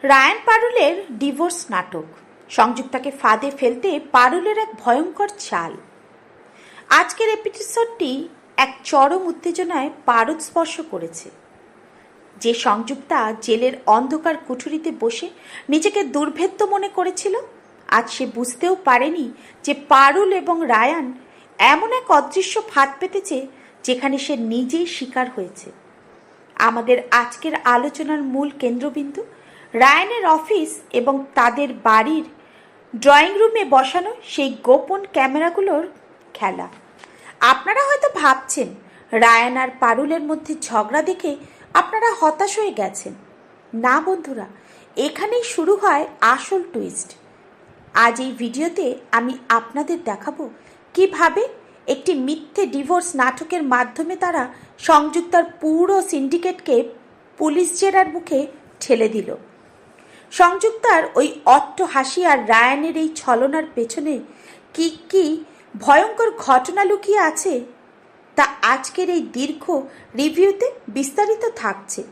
Ryan পারুলের divorce নাটক। সংযুক্তাকে ফাঁদে ফেলতে পারুলের এক ভয়ঙ্কর চাল। আজকের এপিসোডটি এক চরম উত্তেজনায় পারদ স্পর্শ করেছে। যে সংযুক্তা জেলের অন্ধকার কুঠুরিতে বসে নিজেকে দুর্ভেদ্য মনে করেছিল, আজ সে বুঝতেও পারেনি যে পারুল এবং রায়ান এমন এক অদৃশ্য ফাঁদ পেতেছে যেখানে সে নিজেই শিকার হয়েছে। আমাদের আজকের আলোচনার মূল কেন্দ্রবিন্দু রায়ানের অফিস এবং তাদের বাড়ির ড্রয়িং রুমে বসানো সেই গোপন ক্যামেরাগুলোর খেলা। আপনারা হয়তো ভাবছেন রায়ান আর পারুলের মধ্যে ঝগড়া দেখে আপনারা হতাশ হয়ে গেছেন। না বন্ধুরা, এখানেই শুরু হয় আসল টুইস্ট। আজ এই ভিডিওতে আমি আপনাদের দেখাবো কিভাবে একটি মিথ্যে ডিভোর্স নাটকের মাধ্যমে তারা সংযুক্তার পুরো সিন্ডিকেটকে পুলিশ জেরার মুখে ঠেলে দিল। সংযুক্তার ওই অট্ট হাসি আর রায়ানের এই ছলনার পেছনে কি কি ভয়ঙ্কর ঘটনা লুকিয়ে আছে তা আজকের এই দীর্ঘ রিভিউতে বিস্তারিত থাকছে।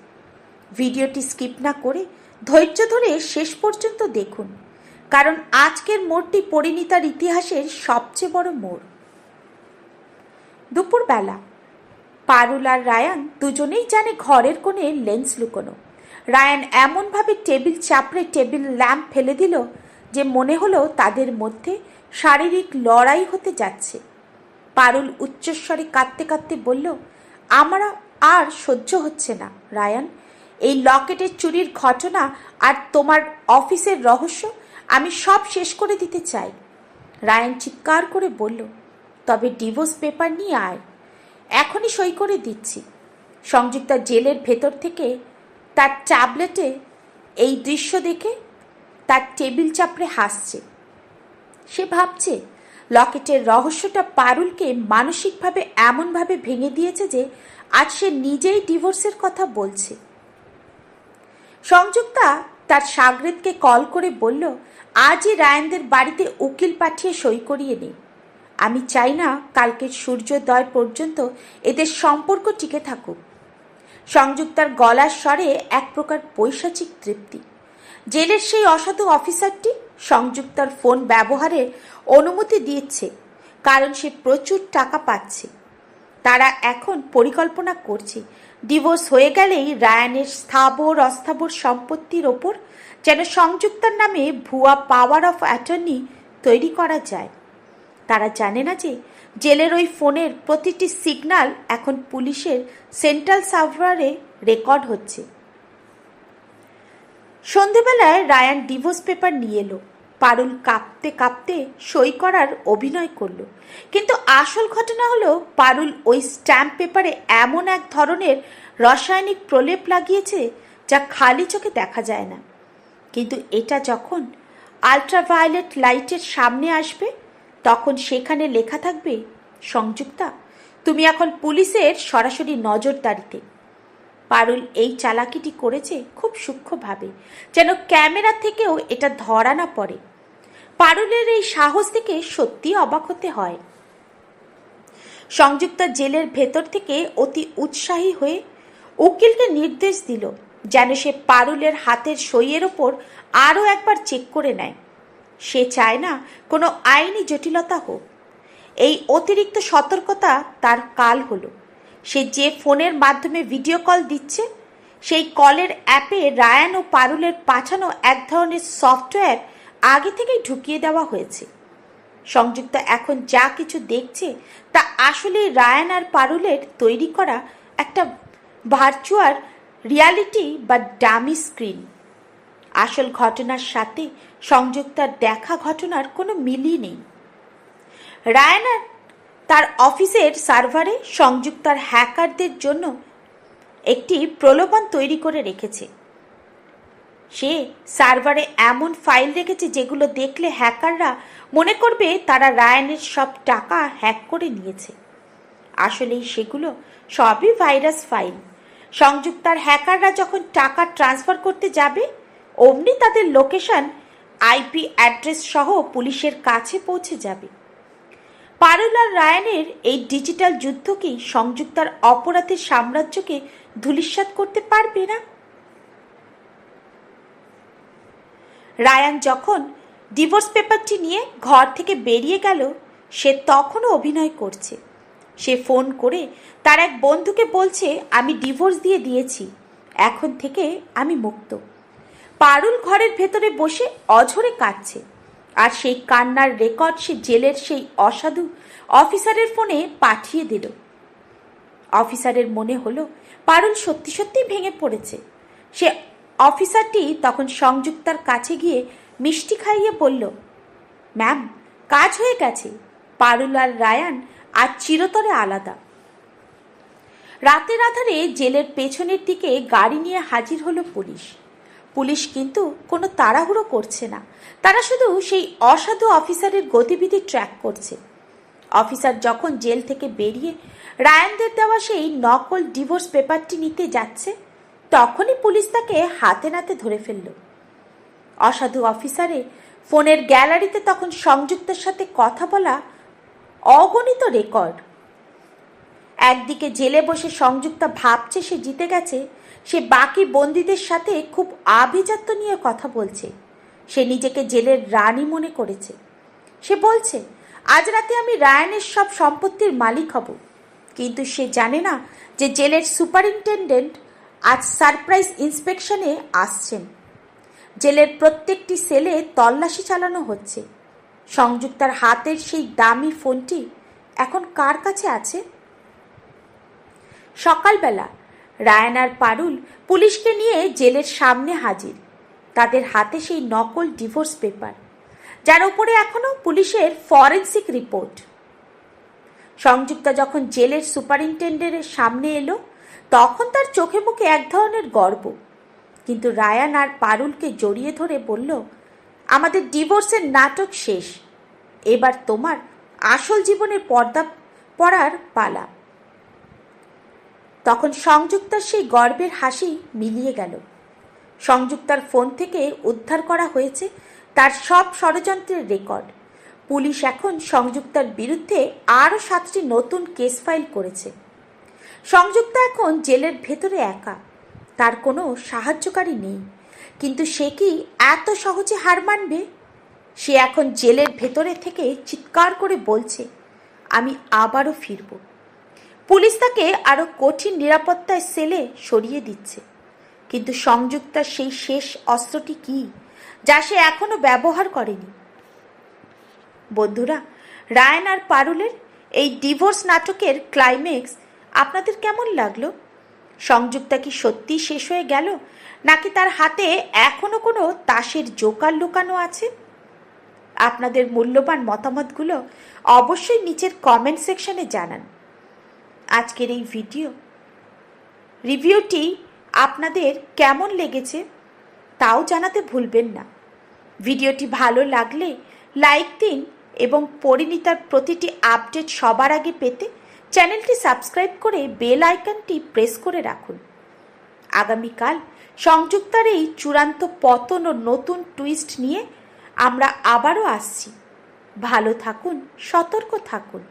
ভিডিওটি স্কিপ না করে ধৈর্য ধরে শেষ পর্যন্ত দেখুন, কারণ আজকের মোড়টি পরিণীতার ইতিহাসের সবচেয়ে বড় মোড়। দুপুরবেলা পারুল আর রায়ান দুজনেই জানে ঘরের কোণে লেন্স লুকোনো। রায়ান এমনভাবে টেবিল চাপড়ে টেবিল ল্যাম্প ফেলে দিল যে মনে হলো তাদের মধ্যে শারীরিক লড়াই হতে যাচ্ছে। পারুল উচ্চস্বরে কাঁদতে কাঁদতে বলল, আমার আর সহ্য হচ্ছে না রায়ান। এই লকেটের চুরির ঘটনা আর তোমার অফিসের রহস্য আমি সব শেষ করে দিতে চাই। রায়ান চিৎকার করে বলল, তবে ডিভোর্স পেপার নিয়ে আয়, এখনই সই করে দিচ্ছি। সংযুক্তা জেলের ভেতর থেকে তার ট্যাবলেটে এই দৃশ্য দেখে তার টেবিল চাপড়ে হাসছে। সে ভাবছে লকেটের রহস্যটা পারুলকে মানসিকভাবে এমনভাবে ভেঙে দিয়েছে যে আজ সে নিজেই ডিভোর্সের কথা বলছে। সংযুক্তা তার সাগরেদকে কল করে বলল, আজই রায়ানদের বাড়িতে উকিল পাঠিয়ে সই করিয়ে নে। আমি চাই না কালকের সূর্যোদয় পর্যন্ত এদের সম্পর্ক টিকে থাকুক। সংযুক্তার গলার স্বরে এক প্রকার পৈশাচিক তৃপ্তি। জেলের সেই অসাধু অফিসারটি সংযুক্তার ফোন ব্যবহারের অনুমতি দিচ্ছে, কারণ সে প্রচুর টাকা পাচ্ছে। তারা এখন পরিকল্পনা করছে ডিভোর্স হয়ে গেলেই রায়ানের স্থাবর অস্থাবর সম্পত্তির ওপর যেন সংযুক্তার নামে ভুয়া পাওয়ার অফ অ্যাটর্নি তৈরি করা যায়। তারা জানে না যে জেলের ওই ফোনের প্রতিটি সিগন্যাল এখন পুলিশের সেন্ট্রাল সার্ভারে রেকর্ড হচ্ছে। সন্ধেবেলায় রায়ান ডিভোর্স পেপার নিয়ে এলো। পারুল কাঁপতে কাঁপতে সই করার অভিনয় করলো, কিন্তু আসল ঘটনা হলো পারুল ওই স্ট্যাম্প পেপারে এমন এক ধরনের রাসায়নিক প্রলেপ লাগিয়েছে যা খালি চোখে দেখা যায় না। কিন্তু এটা যখন আল্ট্রাভায়োলেট লাইটের সামনে আসবে তখন সেখানে লেখা থাকবে, সংযুক্তা তুমি এখন পুলিশের সরাসরি নজরদারিতে। পারুল এই চালাকিটি করেছে খুব সূক্ষ্মভাবে, যেন ক্যামেরা থেকেও এটা ধরা না পড়ে। পারুলের এই সাহস থেকে সত্যি অবাক হতে হয়। সংযুক্তা জেলের ভেতর থেকে অতি উৎসাহী হয়ে উকিলকে নির্দেশ দিল যেন সে পারুলের হাতের সইয়ের ওপর আরও একবার চেক করে নেয়। সে চায় না কোনো আইনি জটিলতা হোক। এই অতিরিক্ত সতর্কতা তার কাল হলো। সে যে ফোনের মাধ্যমে ভিডিও কল দিচ্ছে সেই কলের অ্যাপে রায়ান ও পারুলের পাঠানো এক ধরনের সফটওয়্যার আগে থেকেই ঢুকিয়ে দেওয়া হয়েছে। সংযুক্তা এখন যা কিছু দেখছে তা আসলে রায়ান আর পারুলের তৈরি করা একটা ভার্চুয়াল রিয়ালিটি বা ডামি স্ক্রিন। আসল ঘটনার সাথে সংযুক্তার দেখা ঘটনার কোনো মিলই নেই। রায়ান তার অফিসের সার্ভারে সংযুক্তার হ্যাকারদের জন্য একটি প্রলোভন তৈরি করে রেখেছে। সে সার্ভারে এমন ফাইল রেখেছে যেগুলো দেখলে হ্যাকাররা মনে করবে তারা রায়ানের সব টাকা হ্যাক করে নিয়েছে। আসলেই সেগুলো সবই ভাইরাস ফাইল। সংযুক্তার হ্যাকাররা যখন টাকা ট্রান্সফার করতে যাবে অমনি তাদের লোকেশন, আইপি অ্যাড্রেস সহ পুলিশের কাছে পৌঁছে যাবে। পারুল আর রায়ানের এই ডিজিটাল যুদ্ধ কি সংযুক্তার অপরাধের সাম্রাজ্যকে ধূলিসাৎ করতে পারবে না? রায়ান যখন ডিভোর্স পেপারটি নিয়ে ঘর থেকে বেরিয়ে গেল, সে তখনও অভিনয় করছে। সে ফোন করে তার এক বন্ধুকে বলছে, আমি ডিভোর্স দিয়েছি, এখন থেকে আমি মুক্ত। পারুল ঘরের ভেতরে বসে অঝরে কাঁদছে, আর সেই কান্নার রেকর্ড সে জেলের সেই অসাধু অফিসারের ফোনে পাঠিয়ে দিল। অফিসারের মনে হলো পারুল সত্যি সত্যি ভেঙে পড়েছে। সে অফিসারটি তখন সংযুক্তার কাছে গিয়ে মিষ্টি খাইয়ে বলল, ম্যাম, কাজ হয়ে গেছে, পারুল আর রায়ান আজ চিরতরে আলাদা। রাতের আধারে জেলের পেছনের দিকে গাড়ি নিয়ে হাজির হলো পুলিশ। পুলিশ কিন্তু কোনো তাড়াহুড়ো করছে না, তারা শুধু সেই অসাধু অফিসারের গতিবিধি ট্র্যাক করছে। অফিসার যখন জেল থেকে বেরিয়ে রায়ানদের দেওয়া সেই নকল ডিভোর্স পেপারটি নিতে যাচ্ছে, তখনই পুলিশ তাকে হাতে নাতে ধরে ফেলল। অসাধু অফিসারের ফোনের গ্যালারিতে তখন সংযুক্তার সাথে কথা বলা অগণিত রেকর্ড। একদিকে জেলে বসে সংযুক্তা ভাবছে সে জিতে গেছে, সে বাকি বন্দীদের সাথে খুব আভিজাত্য নিয়ে কথা বলছে। সে নিজেকে জেলের রানী মনে করেছে। সে বলছে, আজ রাতে আমি রায়ানের সব সম্পত্তির মালিক হব। কিন্তু সে জানে না যে জেলের সুপারিনটেন্ডেন্ট আজ সারপ্রাইজ ইন্সপেকশনে আসছেন। জেলের প্রত্যেকটি সেলে তল্লাশি চালানো হচ্ছে। সংযুক্তার হাতের সেই দামি ফোনটি এখন কার কাছে আছে? সকালবেলা রায়ান আর পারুল পুলিশকে নিয়ে জেলের সামনে হাজির। তাদের হাতে সেই নকল ডিভোর্স পেপার, যার উপরে এখনো পুলিশের ফরেন্সিক রিপোর্ট। সংযুক্তা যখন জেলের সুপারিনটেন্ডেন্টের সামনে এলো, তখন তার চোখে মুখে এক ধরনের গর্ব। কিন্তু রায়ান আর পারুলকে জড়িয়ে ধরে বলল, আমাদের ডিভোর্সের নাটক শেষ, এবার তোমার আসল জীবনের পর্দা পড়ার পালা। তখন সংযুক্তার সেই গর্বের হাসি মিলিয়ে গেল। সংযুক্তার ফোন থেকে উদ্ধার করা হয়েছে তার সব ষড়যন্ত্রের রেকর্ড। পুলিশ এখন সংযুক্তার বিরুদ্ধে আরও 7টি নতুন কেস ফাইল করেছে। সংযুক্তা এখন জেলের ভেতরে একা, তার কোনো সাহায্যকারী নেই। কিন্তু সে কি এত সহজে হার মানবে? সে এখন জেলের ভেতরে থেকে চিৎকার করে বলছে, আমি আবারও ফিরব। পুলিশ তাকে আরও কঠিন নিরাপত্তায় সেলে সরিয়ে দিচ্ছে। কিন্তু সংযুক্তার সেই শেষ অস্ত্রটি কি, যা সে এখনো ব্যবহার করেনি? বন্ধুরা, রায়ান আর পারুলের এই ডিভোর্স নাটকের ক্লাইম্যাক্স আপনাদের কেমন লাগলো? সংযুক্তা কি সত্যি শেষ হয়ে গেল, নাকি তার হাতে এখনো কোনো তাসের জোকার লুকানো আছে? আপনাদের মূল্যবান মতামতগুলো অবশ্যই নিচের কমেন্ট সেকশনে জানান। আজকের এই রিভিউটি আপনাদের কেমন লেগেছে তাও জানাতে ভুলবেন না। ভিডিওটি ভালো লাগলে লাইক দিন এবং পরিণীতার প্রতিটি আপডেট সবার আগে পেতে চ্যানেলটি সাবস্ক্রাইব করে বেল আইকনটি প্রেস করে রাখুন। আগামীকাল সংযুক্তার এই চূড়ান্ত পতন ও নতুন টুইস্ট নিয়ে আমরা আবারও আসছি। ভালো থাকুন, সতর্ক থাকুন।